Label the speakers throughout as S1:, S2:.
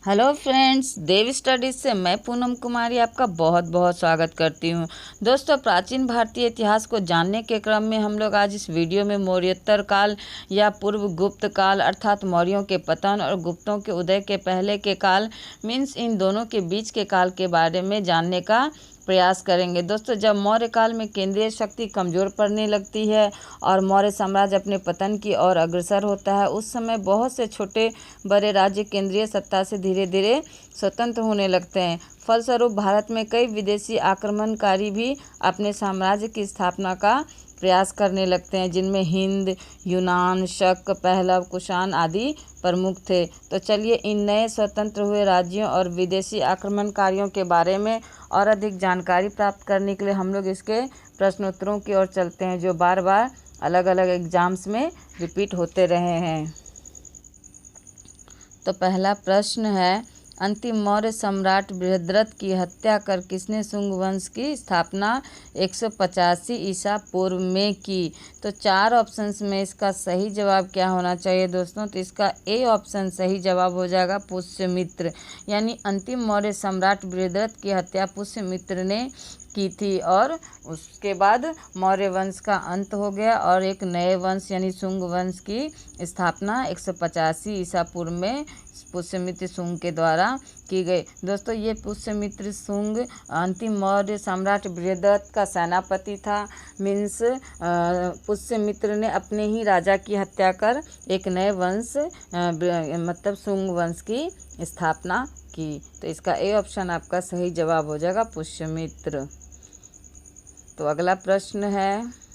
S1: Hello friends, देव studies से मैं पूनम कुमारी आपका बहुत बहुत स्वागत करती हूँ। दोस्तों, प्राचीन भारतीय इतिहास को जानने के क्रम में हम लोग आज इस वीडियो में मौर्योत्तर काल या पूर्व गुप्त काल अर्थात मौर्यों के पतन और गुप्तों के उदय के पहले के काल मीन्स इन दोनों के बीच के काल के बारे में जानने का प्रयास करेंगे। दोस्तों, जब मौर्य काल में केंद्रीय शक्ति कमज़ोर पड़ने लगती है और मौर्य साम्राज्य अपने पतन की ओर अग्रसर होता है, उस समय बहुत से छोटे बड़े राज्य केंद्रीय सत्ता से धीरे धीरे स्वतंत्र होने लगते हैं। फलस्वरूप भारत में कई विदेशी आक्रमणकारी भी अपने साम्राज्य की स्थापना का प्रयास करने लगते हैं, जिनमें हिंद, यूनान, शक, पहलव, कुषाण आदि प्रमुख थे। तो चलिए इन नए स्वतंत्र हुए राज्यों और विदेशी आक्रमणकारियों के बारे में और अधिक जानकारी प्राप्त करने के लिए हम लोग इसके प्रश्नोत्तरों की ओर चलते हैं, जो बार बार अलग अलग एग्जाम्स में रिपीट होते रहे हैं। तो पहला प्रश्न है, अंतिम मौर्य सम्राट बृहद्रथ की हत्या कर किसने शुंग वंश की स्थापना 185 ईसा पूर्व में की? तो 4 ऑप्शंस में इसका सही जवाब क्या होना चाहिए दोस्तों? तो इसका ए ऑप्शन सही जवाब हो जाएगा पुष्यमित्र। यानी अंतिम मौर्य सम्राट बृहद्रथ की हत्या पुष्यमित्र ने की थी और उसके बाद मौर्य वंश का अंत हो गया और एक नए वंश यानी शुंग वंश की स्थापना 185 ईसा पूर्व में पुष्यमित्र शुंग के द्वारा की गई। दोस्तों, ये पुष्यमित्र शुंग अंतिम मौर्य सम्राट बृहद्रथ का सेनापति था। मीन्स पुष्यमित्र ने अपने ही राजा की हत्या कर एक नए वंश मतलब शुंग वंश की स्थापना की। तो इसका ए ऑप्शन आपका सही जवाब हो जाएगा पुष्यमित्र। तो अगला प्रश्न है,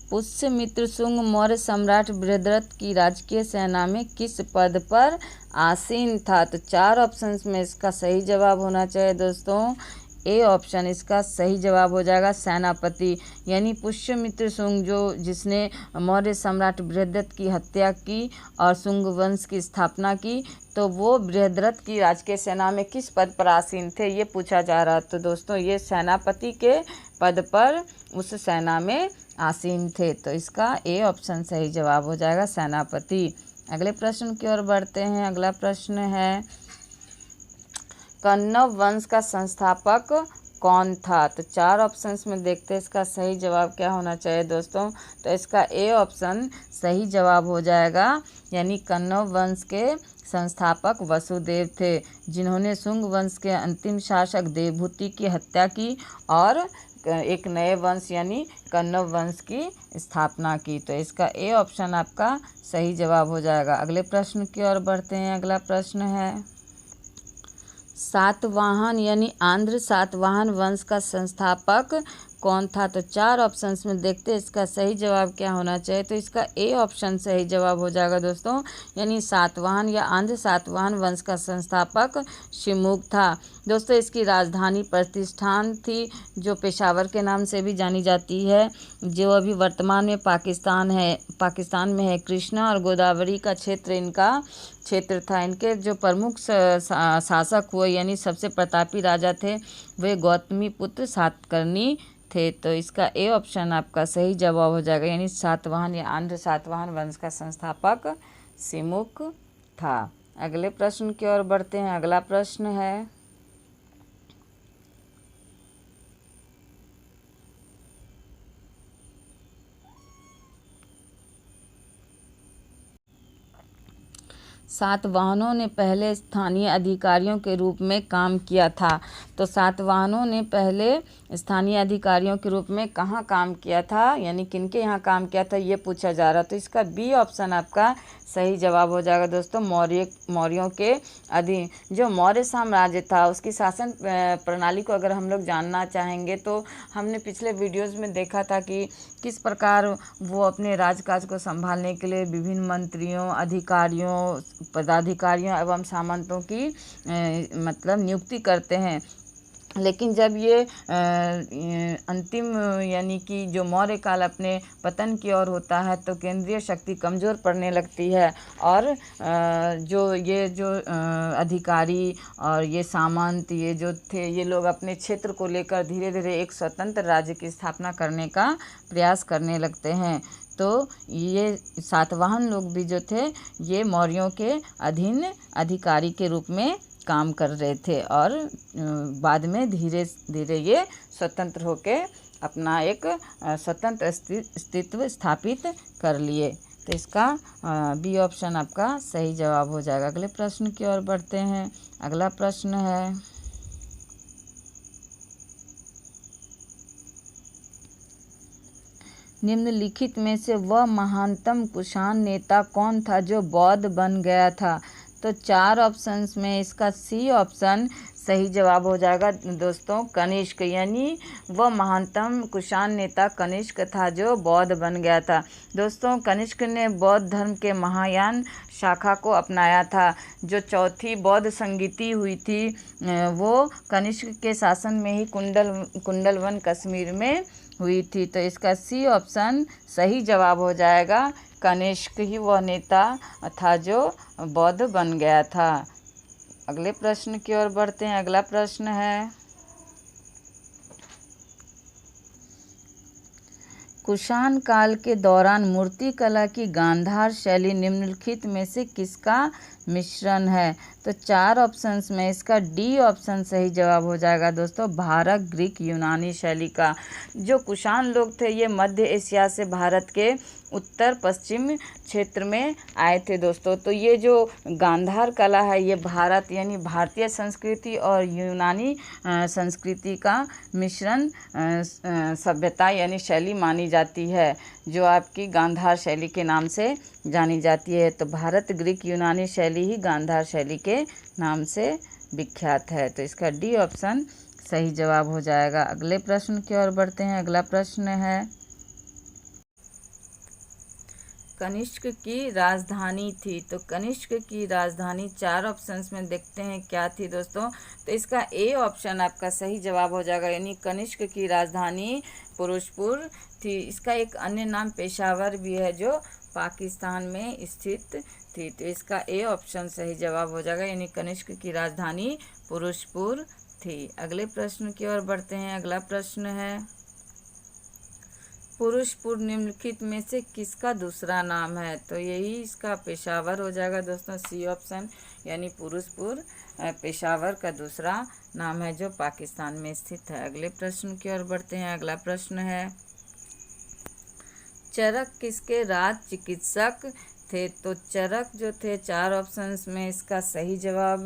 S1: पुष्यमित्र शुंग मौर्य सम्राट बृहद्रथ की राजकीय सेना में किस पद पर आसीन था? तो 4 ऑप्शंस में इसका सही जवाब होना चाहिए दोस्तों। ए ऑप्शन इसका सही जवाब हो जाएगा सेनापति। यानी पुष्यमित्र शुंग जिसने मौर्य सम्राट बृहद्रथ की हत्या की और शुंग वंश की स्थापना की, तो वो बृहद्रथ की राजकीय सेना में किस पद पर आसीन थे, ये पूछा जा रहा। तो दोस्तों, ये सेनापति के पद पर उस सेना में आसीन थे। तो इसका ए ऑप्शन सही जवाब हो जाएगा सेनापति। अगले प्रश्न की ओर बढ़ते हैं। अगला प्रश्न है, कण्व वंश का संस्थापक कौन था? तो 4 ऑप्शंस में देखते हैं इसका सही जवाब क्या होना चाहिए दोस्तों। तो इसका ए ऑप्शन सही जवाब हो जाएगा। यानी कण्व वंश के संस्थापक वसुदेव थे, जिन्होंने शुंग वंश के अंतिम शासक देवहूति की हत्या की और एक नए वंश यानी कण्व वंश की स्थापना की। तो इसका ए ऑप्शन आपका सही जवाब हो जाएगा। अगले प्रश्न की ओर बढ़ते हैं। अगला प्रश्न है, सातवाहन यानी आंध्र सातवाहन वंश का संस्थापक कौन था? तो 4 ऑप्शंस में देखते हैं इसका सही जवाब क्या होना चाहिए। तो इसका ए ऑप्शन सही जवाब हो जाएगा दोस्तों। यानी सातवाहन या आंध्र सातवाहन वंश का संस्थापक शिवमुख था। दोस्तों, इसकी राजधानी प्रतिष्ठान थी, जो पेशावर के नाम से भी जानी जाती है, जो अभी वर्तमान में पाकिस्तान में है। कृष्णा और गोदावरी का क्षेत्र था। इनके जो प्रमुख शासक हुए यानी सबसे प्रतापी राजा थे, वे गौतमी पुत्र सातकर्णी थे। तो इसका ए ऑप्शन आपका सही जवाब हो जाएगा। यानी सातवाहन या आंध्र सातवाहन वंश का संस्थापक शिवमुख था। अगले प्रश्न की ओर बढ़ते हैं। अगला प्रश्न है, सातवाहनों ने पहले स्थानीय अधिकारियों के रूप में काम किया था। तो सातवाहनों ने पहले स्थानीय अधिकारियों के रूप में कहाँ काम किया था, यानी किनके यहाँ काम किया था, ये पूछा जा रहा। तो इसका बी ऑप्शन आपका सही जवाब हो जाएगा दोस्तों। मौर्यों के जो मौर्य साम्राज्य था उसकी शासन प्रणाली को अगर हम लोग जानना चाहेंगे तो हमने पिछले वीडियोज़ में देखा था कि किस प्रकार वो अपने राजकाज को संभालने के लिए विभिन्न मंत्रियों, अधिकारियों, पदाधिकारियों एवं सामंतों की मतलब नियुक्ति करते हैं। लेकिन जब ये अंतिम यानी कि जो मौर्य काल अपने पतन की ओर होता है तो केंद्रीय शक्ति कमज़ोर पड़ने लगती है और जो अधिकारी और ये सामंत ये जो थे ये लोग अपने क्षेत्र को लेकर धीरे धीरे एक स्वतंत्र राज्य की स्थापना करने का प्रयास करने लगते हैं। तो ये सातवाहन लोग भी जो थे ये मौर्यों के अधीन अधिकारी के रूप में काम कर रहे थे और बाद में धीरे धीरे ये स्वतंत्र होके अपना एक स्वतंत्र अस्तित्व स्थापित कर लिए। तो इसका बी ऑप्शन आपका सही जवाब हो जाएगा। अगले प्रश्न की ओर बढ़ते हैं। अगला प्रश्न है, निम्नलिखित में से वह महानतम कुषाण नेता कौन था जो बौद्ध बन गया था? तो 4 ऑप्शंस में इसका सी ऑप्शन सही जवाब हो जाएगा दोस्तों, कनिष्क। यानी वह महानतम कुषाण नेता कनिष्क था जो बौद्ध बन गया था। दोस्तों कनिष्क ने बौद्ध धर्म के महायान शाखा को अपनाया था। जो चौथी बौद्ध संगीति हुई थी वो कनिष्क के शासन में ही कुंडलवन कश्मीर में हुई थी। तो इसका सी ऑप्शन सही जवाब हो जाएगा, कनिष्क ही वह नेता था जो बौद्ध बन गया था। अगले प्रश्न की ओर बढ़ते हैं। अगला प्रश्न है, कुषाण काल के दौरान मूर्तिकला की गांधार शैली निम्नलिखित में से किसका मिश्रण है? तो 4 ऑप्शंस में इसका डी ऑप्शन सही जवाब हो जाएगा दोस्तों, भारत ग्रीक यूनानी शैली का। जो कुषाण लोग थे ये मध्य एशिया से भारत के उत्तर पश्चिम क्षेत्र में आए थे दोस्तों। तो ये जो गांधार कला है ये भारत यानी भारतीय संस्कृति और यूनानी संस्कृति का मिश्रण सभ्यता यानी शैली मानी जाती है, जो आपकी गांधार शैली के नाम से जानी जाती है। तो भारत ग्रीक यूनानी शैली ही गांधार शैली के नाम से विख्यात है। तो इसका डी ऑप्शन सही जवाब हो जाएगा। अगले प्रश्न की ओर बढ़ते हैं। अगला प्रश्न है, कनिष्क की राजधानी थी। तो कनिष्क की राजधानी 4 ऑप्शंस में देखते हैं क्या थी दोस्तों। तो इसका ए ऑप्शन आपका सही जवाब हो जाएगा, यानी कनिष्क की राजधानी फिरोजपुर थी। इसका एक अन्य नाम पेशावर भी है जो पाकिस्तान में स्थित थी। तो इसका ए ऑप्शन सही जवाब हो जाएगा, यानी कनिष्क की राजधानी फिरोजपुर थी। अगले प्रश्न की ओर बढ़ते हैं। अगला प्रश्न है, फिरोजपुर निम्नलिखित में से किसका दूसरा नाम है? तो यही इसका पेशावर हो जाएगा दोस्तों, सी ऑप्शन, यानी फिरोजपुर पेशावर का दूसरा नाम है जो पाकिस्तान में स्थित है। अगले प्रश्न की ओर बढ़ते हैं। अगला प्रश्न है, चरक किसके राज चिकित्सक थे? तो चरक जो थे 4 ऑप्शंस में इसका सही जवाब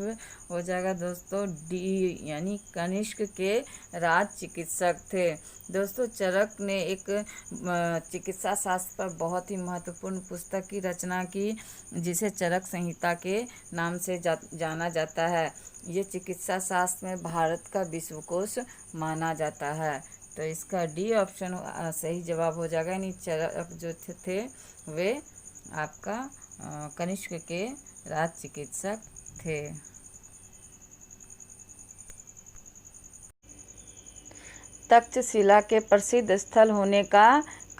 S1: हो जाएगा दोस्तों, डी, यानी कनिष्क के राज चिकित्सक थे। दोस्तों चरक ने एक चिकित्सा शास्त्र पर बहुत ही महत्वपूर्ण पुस्तक की रचना की जिसे चरक संहिता के नाम से जाना जाता है। ये चिकित्सा शास्त्र में भारत का विश्वकोश माना जाता है। तो इसका डी ऑप्शन सही जवाब हो जाएगा, यानी चरक जो थे वे आपका कनिष्क के राज चिकित्सक थे। तक्षशिला के प्रसिद्ध स्थल होने का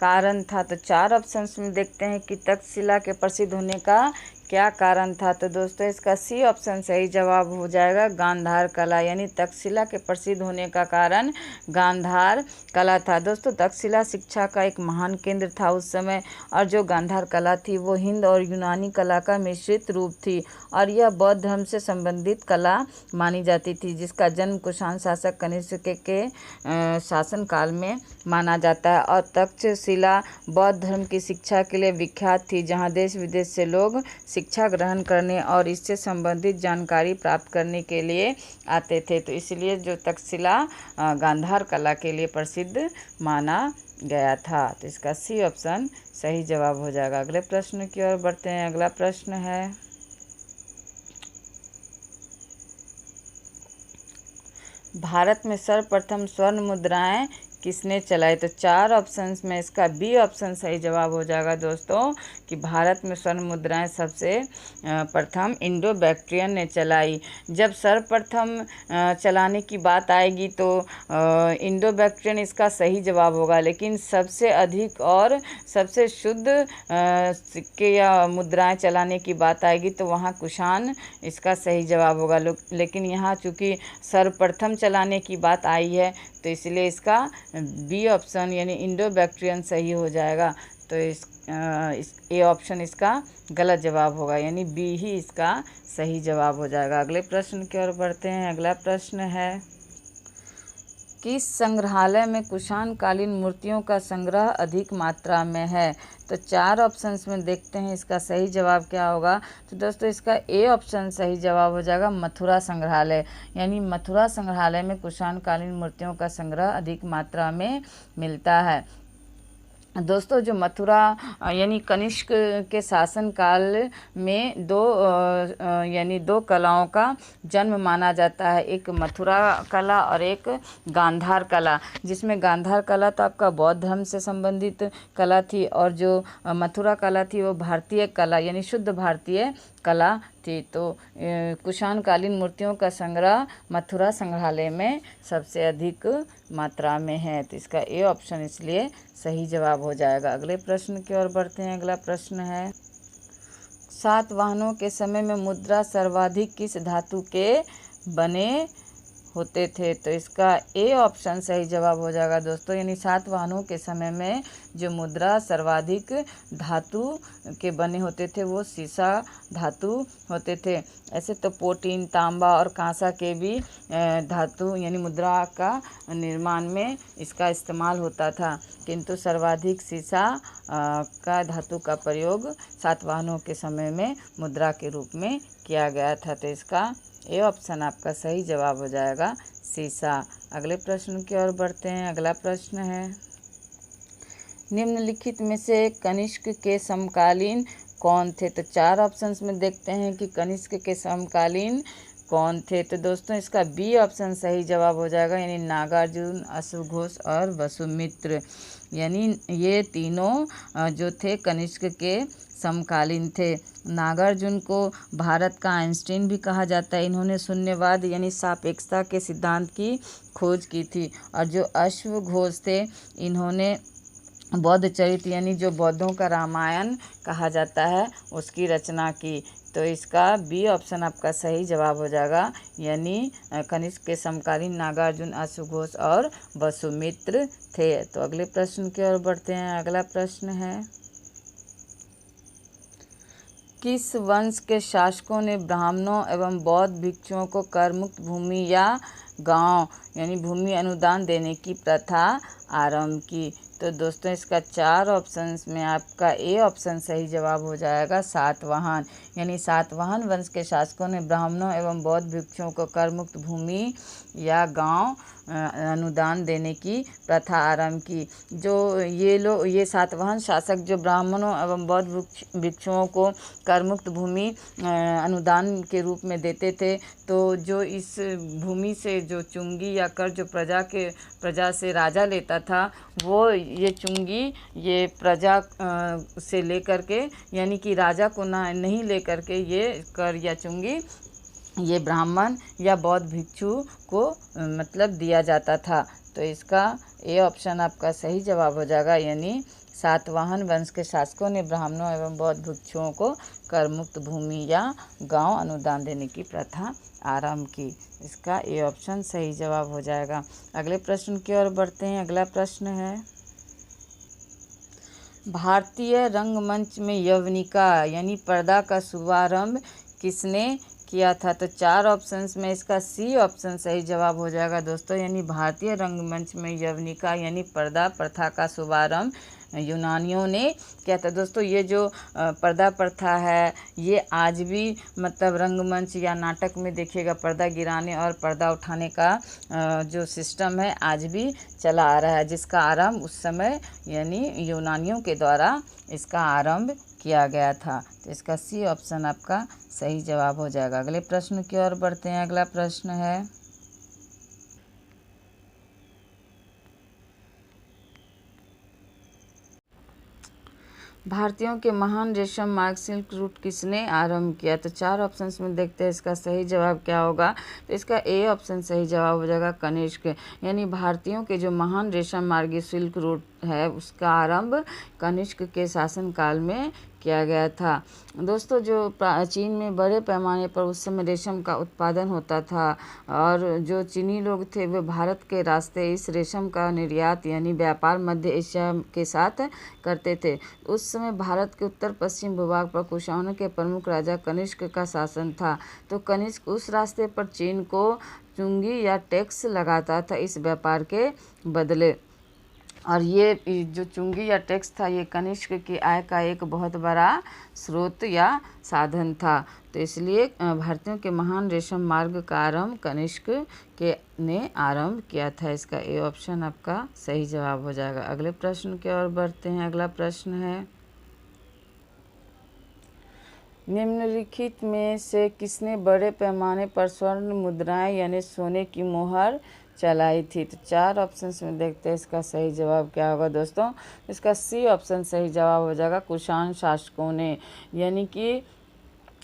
S1: कारण था। तो 4 ऑप्शंस में देखते हैं कि तक्षशिला के प्रसिद्ध होने का क्या कारण था। तो दोस्तों इसका सी ऑप्शन सही जवाब हो जाएगा, गांधार कला, यानी तक्षशिला के प्रसिद्ध होने का कारण गांधार कला था। दोस्तों तक्षशिला शिक्षा का एक महान केंद्र था उस समय, और जो गांधार कला थी वो हिंद और यूनानी कला का मिश्रित रूप थी और यह बौद्ध धर्म से संबंधित कला मानी जाती थी, जिसका जन्म कुषाण शासक कनिष्क के शासन काल में माना जाता है। और तक्षशिला बौद्ध धर्म की शिक्षा के लिए विख्यात थी, जहाँ देश विदेश से लोग शिक्षा ग्रहण करने और इससे संबंधित जानकारी प्राप्त करने के लिए आते थे। तो इसलिए जो तक्षशिला गांधार कला के लिए प्रसिद्ध माना गया था। तो इसका सी ऑप्शन सही जवाब हो जाएगा। अगले प्रश्न की ओर बढ़ते हैं। अगला प्रश्न है, भारत में सर्वप्रथम स्वर्ण मुद्राएं किसने चलाई? तो 4 ऑप्शंस में इसका बी ऑप्शन सही जवाब हो जाएगा दोस्तों, कि भारत में स्वर्ण मुद्राएं सबसे प्रथम इंडो बैक्ट्रियन ने चलाई। जब सर्वप्रथम चलाने की बात आएगी तो इंडो बैक्ट्रियन इसका सही जवाब होगा, लेकिन सबसे अधिक और सबसे शुद्ध सिक्के या मुद्राएं चलाने की बात आएगी तो वहाँ कुषाण इसका सही जवाब होगा। लेकिन यहाँ चूँकि सर्वप्रथम चलाने की बात आई है तो इसलिए इसका बी ऑप्शन यानी इंडो बैक्ट्रियन सही हो जाएगा। तो इस ए ऑप्शन इसका गलत जवाब होगा, यानी बी ही इसका सही जवाब हो जाएगा। अगले प्रश्न की ओर बढ़ते हैं। अगला प्रश्न है, किस संग्रहालय में कुषाण कालीन मूर्तियों का संग्रह अधिक मात्रा में है? तो 4 ऑप्शंस में देखते हैं इसका सही जवाब क्या होगा। तो दोस्तों इसका ए ऑप्शन सही जवाब हो जाएगा, मथुरा संग्रहालय। यानी मथुरा संग्रहालय में कुषाण कालीन मूर्तियों का संग्रह अधिक मात्रा में मिलता है। दोस्तों जो मथुरा यानी कनिष्क के शासनकाल में दो कलाओं का जन्म माना जाता है, एक मथुरा कला और एक गांधार कला, जिसमें गांधार कला तो आपका बौद्ध धर्म से संबंधित कला थी और जो मथुरा कला थी वो भारतीय कला यानी शुद्ध भारतीय कला थी। तो कुषाण कालीन मूर्तियों का संग्रह मथुरा संग्रहालय में सबसे अधिक मात्रा में है, तो इसका ए ऑप्शन इसलिए सही जवाब हो जाएगा। अगले प्रश्न की ओर बढ़ते हैं। अगला प्रश्न है, सातवाहनों के समय में मुद्रा सर्वाधिक किस धातु के बने होते थे? तो इसका ए ऑप्शन सही जवाब हो जाएगा दोस्तों, यानी सातवाहनों के समय में जो मुद्रा सर्वाधिक धातु के बने होते थे वो सीसा धातु होते थे। ऐसे तो प्लेटिन, तांबा और कांसा के भी धातु यानी मुद्रा का निर्माण में इसका इस्तेमाल होता था, किंतु सर्वाधिक सीसा का धातु का प्रयोग सातवाहनों के समय में मुद्रा के रूप में किया गया था। तो इसका ए ऑप्शन आपका सही जवाब हो जाएगा, सीसा। अगले प्रश्न की ओर बढ़ते हैं। अगला प्रश्न है, निम्नलिखित में से कनिष्क के समकालीन कौन थे? तो 4 ऑप्शंस में देखते हैं कि कनिष्क के समकालीन कौन थे। तो दोस्तों इसका बी ऑप्शन सही जवाब हो जाएगा, यानी नागार्जुन, अश्वघोष और वसुमित्र। यानी ये तीनों जो थे कनिष्क के समकालीन थे। नागार्जुन को भारत का आइंस्टीन भी कहा जाता है। इन्होंने शून्यवाद यानी सापेक्षता के सिद्धांत की खोज की थी। और जो अश्वघोष थे इन्होंने बौद्ध चरित्र यानी जो बौद्धों का रामायण कहा जाता है उसकी रचना की। तो इसका बी ऑप्शन आपका सही जवाब हो जाएगा, यानी कनिष्क के समकालीन नागार्जुन, अश्वघोष और वसुमित्र थे। तो अगले प्रश्न की ओर बढ़ते हैं। अगला प्रश्न है, किस वंश के शासकों ने ब्राह्मणों एवं बौद्ध भिक्षुओं को करमुक्त भूमि या गांव यानी भूमि अनुदान देने की प्रथा आरंभ की? तो दोस्तों इसका 4 ऑप्शंस में आपका ए ऑप्शन सही जवाब हो जाएगा, सातवाहन। यानी सातवाहन वंश के शासकों ने ब्राह्मणों एवं बौद्ध भिक्षुओं को करमुक्त भूमि या गांव अनुदान देने की प्रथा आरंभ की। जो ये सातवाहन शासक जो ब्राह्मणों एवं बौद्ध भिक्षुओं को करमुक्त भूमि अनुदान के रूप में देते थे, तो जो इस भूमि से जो चुंगी या कर जो प्रजा से राजा लेता था, वो ये चुंगी ये प्रजा से लेकर के यानी कि राजा को नहीं लेकर के ये कर या चुंगी ये ब्राह्मण या बौद्ध भिक्षु को मतलब दिया जाता था। तो इसका ए ऑप्शन आपका सही जवाब हो जाएगा, यानी सातवाहन वंश के शासकों ने ब्राह्मणों एवं बौद्ध भिक्षुओं को करमुक्त भूमि या गांव अनुदान देने की प्रथा आरंभ की। इसका ए ऑप्शन सही जवाब हो जाएगा। अगले प्रश्न की ओर बढ़ते हैं। अगला प्रश्न है, भारतीय रंगमंच में यवनिका यानी पर्दा का शुभारंभ किसने किया था? तो 4 ऑप्शंस में इसका सी ऑप्शन सही जवाब हो जाएगा दोस्तों, यानी भारतीय रंगमंच में यवनिका यानी पर्दा प्रथा का शुभारंभ यूनानियों ने किया था। दोस्तों ये जो पर्दा प्रथा है ये आज भी मतलब रंगमंच या नाटक में देखिएगा, पर्दा गिराने और पर्दा उठाने का जो सिस्टम है आज भी चला आ रहा है, जिसका आरंभ उस समय यानी यूनानियों के द्वारा इसका आरंभ किया गया था। तो इसका सी ऑप्शन आपका सही जवाब हो जाएगा। अगले प्रश्न की ओर बढ़ते हैं। अगला प्रश्न है, भारतीयों के महान रेशम मार्ग सिल्क रूट किसने आरंभ किया? तो 4 ऑप्शंस में देखते हैं इसका सही जवाब क्या होगा। तो इसका ए ऑप्शन सही जवाब हो जाएगा कनिष्क। यानी भारतीयों के जो महान रेशम मार्गी सिल्क रूट है उसका आरंभ कनिष्क के शासनकाल में किया गया था। दोस्तों, जो चीन में बड़े पैमाने पर उस समय रेशम का उत्पादन होता था और जो चीनी लोग थे वे भारत के रास्ते इस रेशम का निर्यात यानी व्यापार मध्य एशिया के साथ करते थे। उस समय भारत के उत्तर पश्चिम भूभाग पर कुषाणों के प्रमुख राजा कनिष्क का शासन था। तो कनिष्क उस रास्ते पर चीन को चुंगी या टैक्स लगाता था इस व्यापार के बदले। और ये जो चुंगी या टैक्स था ये कनिष्क की आय का एक बहुत बड़ा स्रोत या साधन था। तो इसलिए भारतीयों के महान रेशम मार्ग का आरंभ कनिष्क के ने आरंभ किया था। इसका ए ऑप्शन आपका सही जवाब हो जाएगा। अगले प्रश्न की ओर बढ़ते हैं। अगला प्रश्न है, निम्नलिखित में से किसने बड़े पैमाने पर स्वर्ण मुद्राएं यानी सोने की मोहर चलाई थी? तो 4 ऑप्शंस में देखते हैं इसका सही जवाब क्या होगा दोस्तों। इसका सी ऑप्शन सही जवाब हो जाएगा कुषाण शासकों ने। यानी कि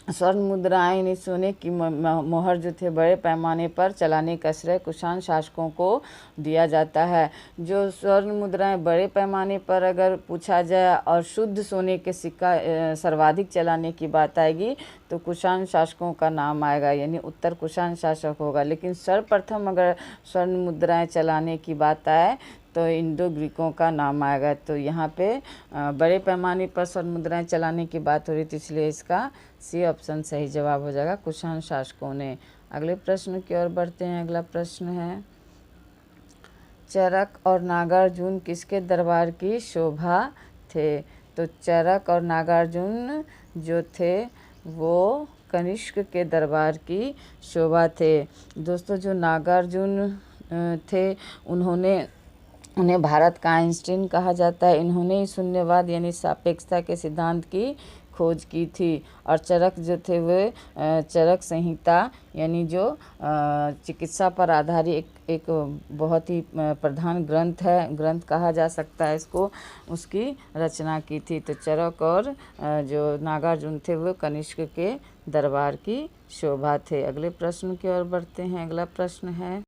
S1: स्वर्ण मुद्राएं यानी सोने की मोहर जो थे बड़े पैमाने पर चलाने का श्रेय कुषाण शासकों को दिया जाता है। जो स्वर्ण मुद्राएं बड़े पैमाने पर अगर पूछा जाए और शुद्ध सोने के सिक्का सर्वाधिक चलाने की बात आएगी तो कुषाण शासकों का नाम आएगा, यानी उत्तर कुषाण शासक होगा। लेकिन सर्वप्रथम अगर स्वर्ण मुद्राएं चलाने की बात आए तो इंडो ग्रीकों का नाम आएगा। तो यहाँ पे बड़े पैमाने पर स्वर्ण मुद्राएं चलाने की बात हो रही थी, इसलिए इसका सी ऑप्शन सही जवाब हो जाएगा कुषाण शासकों ने। अगले प्रश्न की ओर बढ़ते हैं। अगला प्रश्न है, चरक और नागार्जुन किसके दरबार की शोभा थे? तो चरक और नागार्जुन जो थे वो कनिष्क के दरबार की शोभा थे। दोस्तों, जो नागार्जुन थे उन्हें भारत का आइंस्टीन कहा जाता है। इन्होंने ही शून्यवाद यानी सापेक्षता के सिद्धांत की खोज की थी। और चरक जो थे वे चरक संहिता यानी जो चिकित्सा पर आधारित एक बहुत ही प्रधान ग्रंथ कहा जा सकता है इसको, उसकी रचना की थी। तो चरक और जो नागार्जुन थे वो कनिष्क के दरबार की शोभा थे। अगले प्रश्न की ओर बढ़ते हैं। अगला प्रश्न है,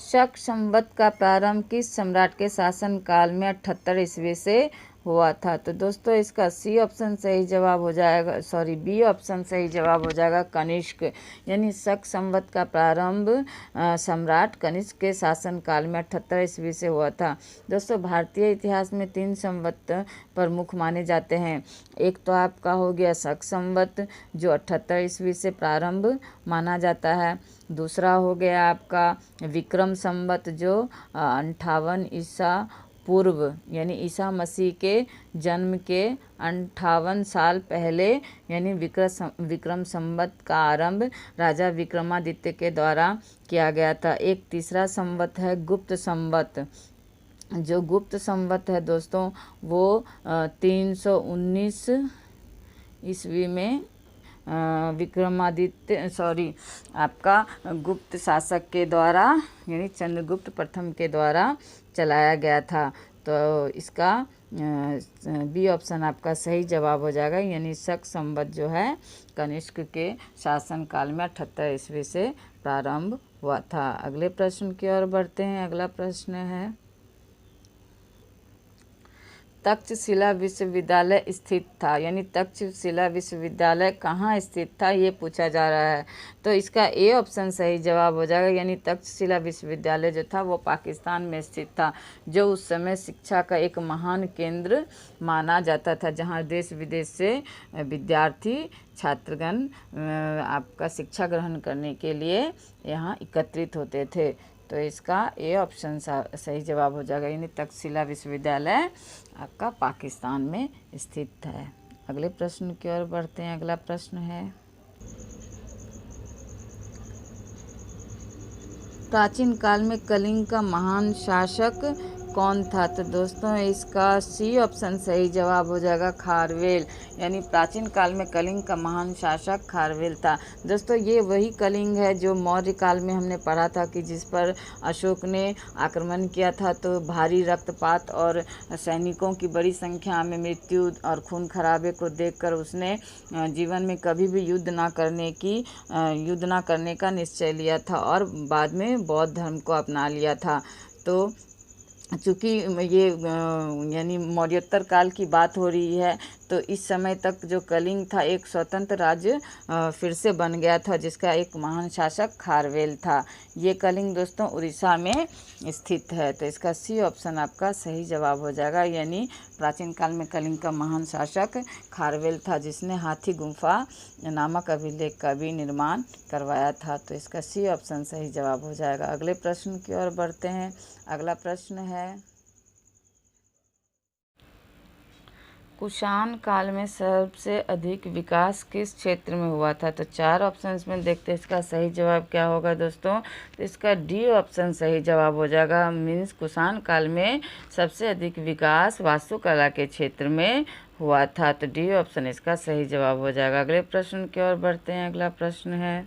S1: शक संवत का प्रारंभ किस सम्राट के शासन काल में 78 ईस्वी से हुआ था? तो दोस्तों, इसका सी ऑप्शन सही जवाब हो जाएगा, बी ऑप्शन सही जवाब हो जाएगा कनिष्क। यानी शक संवत का प्रारंभ सम्राट कनिष्क के शासन काल में 78 ईस्वी से हुआ था। दोस्तों, भारतीय इतिहास में 3 संवत प्रमुख माने जाते हैं। एक तो आपका हो गया शक संवत जो 78 ईस्वी से प्रारंभ माना जाता है। दूसरा हो गया आपका विक्रम संवत जो 58 ईसा पूर्व यानी ईसा मसीह के जन्म के 58 साल पहले यानी विक्रम संवत का आरंभ राजा विक्रमादित्य के द्वारा किया गया था। एक तीसरा संवत है गुप्त संवत। जो गुप्त संवत है दोस्तों वो 319 ईस्वी में आपका गुप्त शासक के द्वारा यानी चंद्रगुप्त प्रथम के द्वारा चलाया गया था। तो इसका बी ऑप्शन आपका सही जवाब हो जाएगा। यानी शक संवत जो है कनिष्क के शासन काल में 78 ईस्वी से प्रारंभ हुआ था। अगले प्रश्न की ओर बढ़ते हैं। अगला प्रश्न है, तक्षशिला विश्वविद्यालय स्थित था, यानी तक्षशिला विश्वविद्यालय कहाँ स्थित था ये पूछा जा रहा है। तो इसका ए ऑप्शन सही जवाब हो जाएगा। यानी तक्षशिला विश्वविद्यालय जो था वो पाकिस्तान में स्थित था, जो उस समय शिक्षा का एक महान केंद्र माना जाता था, जहाँ देश विदेश से विद्यार्थी छात्रगण आपका शिक्षा ग्रहण करने के लिए यहाँ एकत्रित होते थे। तो इसका ए ऑप्शन सही जवाब हो जाएगा। यानी तक्षशिला विश्वविद्यालय आपका पाकिस्तान में स्थित है। अगले प्रश्न की ओर बढ़ते हैं। अगला प्रश्न है, प्राचीन काल में कलिंग का महान शासक कौन था? तो दोस्तों इसका सी ऑप्शन सही जवाब हो जाएगा, खारवेल। यानी प्राचीन काल में कलिंग का महान शासक खारवेल था। दोस्तों ये वही कलिंग है जो मौर्य काल में हमने पढ़ा था कि जिस पर अशोक ने आक्रमण किया था, तो भारी रक्तपात और सैनिकों की बड़ी संख्या में मृत्यु और खून खराबे को देखकर उसने जीवन में कभी भी युद्ध ना करने का निश्चय लिया था और बाद में बौद्ध धर्म को अपना लिया था। तो चूँकि ये यानी मौर्योत्तर काल की बात हो रही है, तो इस समय तक जो कलिंग था एक स्वतंत्र राज्य फिर से बन गया था, जिसका एक महान शासक खारवेल था। ये कलिंग दोस्तों उड़ीसा में स्थित है। तो इसका सी ऑप्शन आपका सही जवाब हो जाएगा। यानी प्राचीन काल में कलिंग का महान शासक खारवेल था, जिसने हाथी गुम्फा नामक अभिलेख का भी निर्माण करवाया था। तो इसका सी ऑप्शन सही जवाब हो जाएगा। अगले प्रश्न की ओर बढ़ते हैं। अगला प्रश्न है, कुषाण काल में सबसे अधिक विकास किस क्षेत्र में हुआ था? तो 4 ऑप्शंस में देखते हैं इसका सही जवाब क्या होगा दोस्तों। तो इसका डी ऑप्शन सही जवाब हो जाएगा। मीन्स कुषाण काल में सबसे अधिक विकास वास्तुकला के क्षेत्र में हुआ था। तो डी ऑप्शन इसका सही जवाब हो जाएगा। अगले प्रश्न की ओर बढ़ते हैं। अगला प्रश्न है,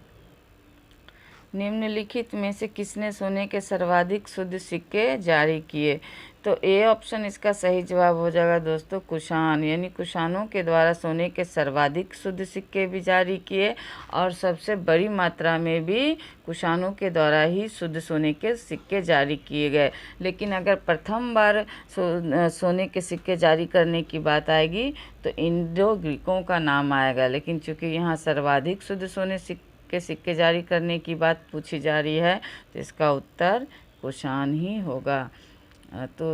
S1: निम्नलिखित में से किसने सोने के सर्वाधिक शुद्ध सिक्के जारी किए? तो ए ऑप्शन इसका सही जवाब हो जाएगा दोस्तों, कुषाण। यानी कुषाणों के द्वारा सोने के सर्वाधिक शुद्ध सिक्के भी जारी किए और सबसे बड़ी मात्रा में भी कुषाणों के द्वारा ही शुद्ध सोने के सिक्के जारी किए गए। लेकिन अगर प्रथम बार सोने के सिक्के जारी करने की बात आएगी तो इंडो ग्रीकों का नाम आएगा। लेकिन चूँकि यहाँ सर्वाधिक शुद्ध सोने के सिक्के जारी करने की बात पूछी जा रही है, तो इसका उत्तर कुषाण ही होगा। तो